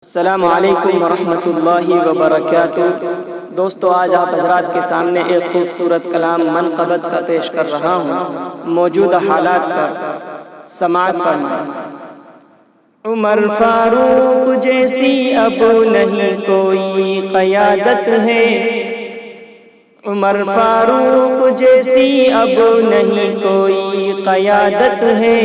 السلام علیکم ورحمۃ اللہ وبرکاتہ۔ دوستو، آج آپ حضرات کے سامنے ایک خوبصورت کلام منقبت کا پیش کر رہا ہوں۔ موجودہ حالات پر سماعت فرمائیں۔ عمر فاروق جیسی اب نہیں کوئی قیادت ہے، عمر فاروق جیسی اب نہیں کوئی قیادت ہے،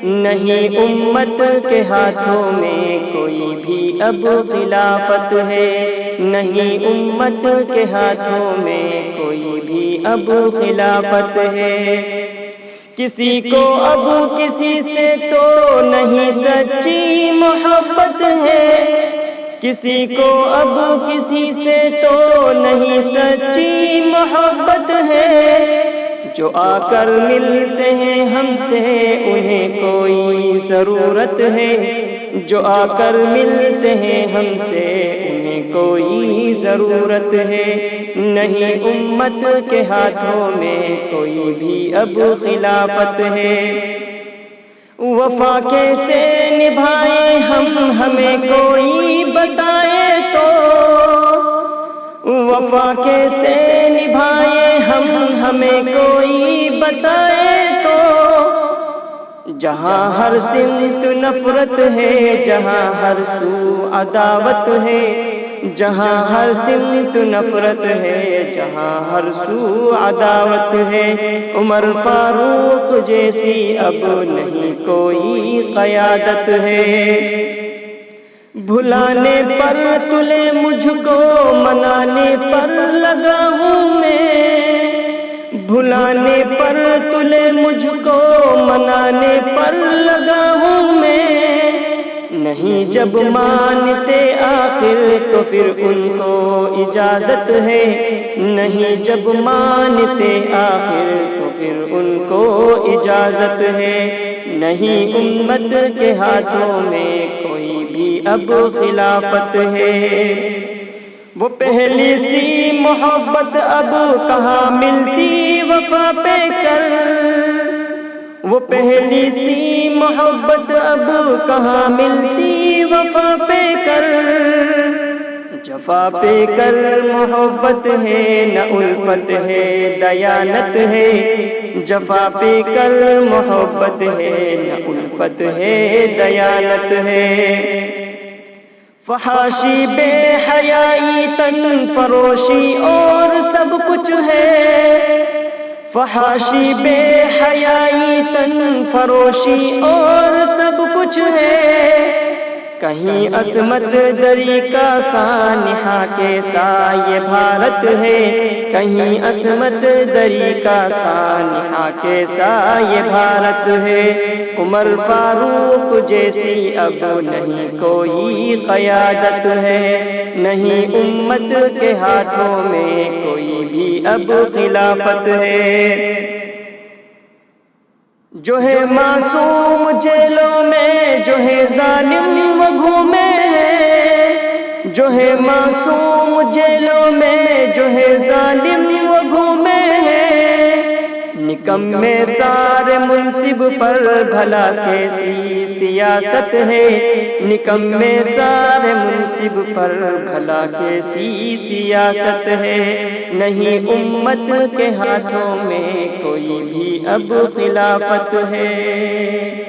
نہیں امت کے ہاتھوں میں کوئی بھی اب خلافت ہے، نہیں امت کے ہاتھوں میں کوئی بھی اب خلافت ہے۔ کسی کو اب کسی سے تو نہیں سچی محبت ہے، کسی کو اب کسی سے تو نہیں سچی محبت ہے، جو آ کر ملتے ہیں ہم سے انہیں کوئی ضرورت ہے، جو آ کر ملتے ہیں ہم سے انہیں کوئی ضرورت ہے، نہیں امت کے ہاتھوں میں کوئی بھی اب خلافت ہے۔ وفا کیسے نبھائیں ہم ہمیں کوئی بتائے تو، وفا کیسے نبھائیں ہم ہمیں کوئی بتائے تو، جہاں ہر سمت نفرت ہے جہاں ہر سو عداوت ہے، جہاں ہر سمت نفرت ہے جہاں ہر سو عداوت ہے، عمر فاروق جیسی اب نہیں کوئی قیادت ہے۔ بھلانے پر تلے مجھ کو منانے پر لگا ہوں میں، بھلانے پر تلے مجھ کو منانے پر لگا ہوں میں، نہیں جب مانتے آخر تو پھر ان کو اجازت ہے، نہیں جب مانتے آخر تو پھر ان کو اجازت ہے، نہیں امت کے ہاتھوں میں کوئی بھی اب خلافت ہے۔ وہ پہلی سی محبت اب کہاں ملتی وفا پہ کر، وہ پہلی سی محبت اب کہاں ملتی وفا پہ کر، جفا پہ کر محبت ہے نہ الفت ہے دیانت ہے، جفا پہ کر محبت ہے نہ الفت ہے دیانت ہے۔ فحاشی بے حیائی تن فروشی اور سب کچھ ہے، فحاشی بے حیائی تن فروشی اور سب کچھ ہے، کہیں عصمت دری کا سانحہ کیسا یہ بھارت ہے، کہیں عصمت دری کا سانحہ کیسا یہ بھارت ہے، عمر فاروق جیسی اب نہیں کوئی قیادت ہے، نہیں امت کے ہاتھوں میں کوئی بھی اب خلافت ہے۔ جو ہے معصوم جیلوں میں جو ہے ظالم وہ گھومے ہیں، جو ہے معصوم جیلوں میں جو ہے ظالم وہ گھومے ہیں، نکمے سارے منصب پر بھلا کیسی سیاست ہے، نکمے سارے منصب پر بھلا کیسی سیاست ہے، نہیں امت کے ہاتھوں میں کوئی بھی اب خلافت ہے۔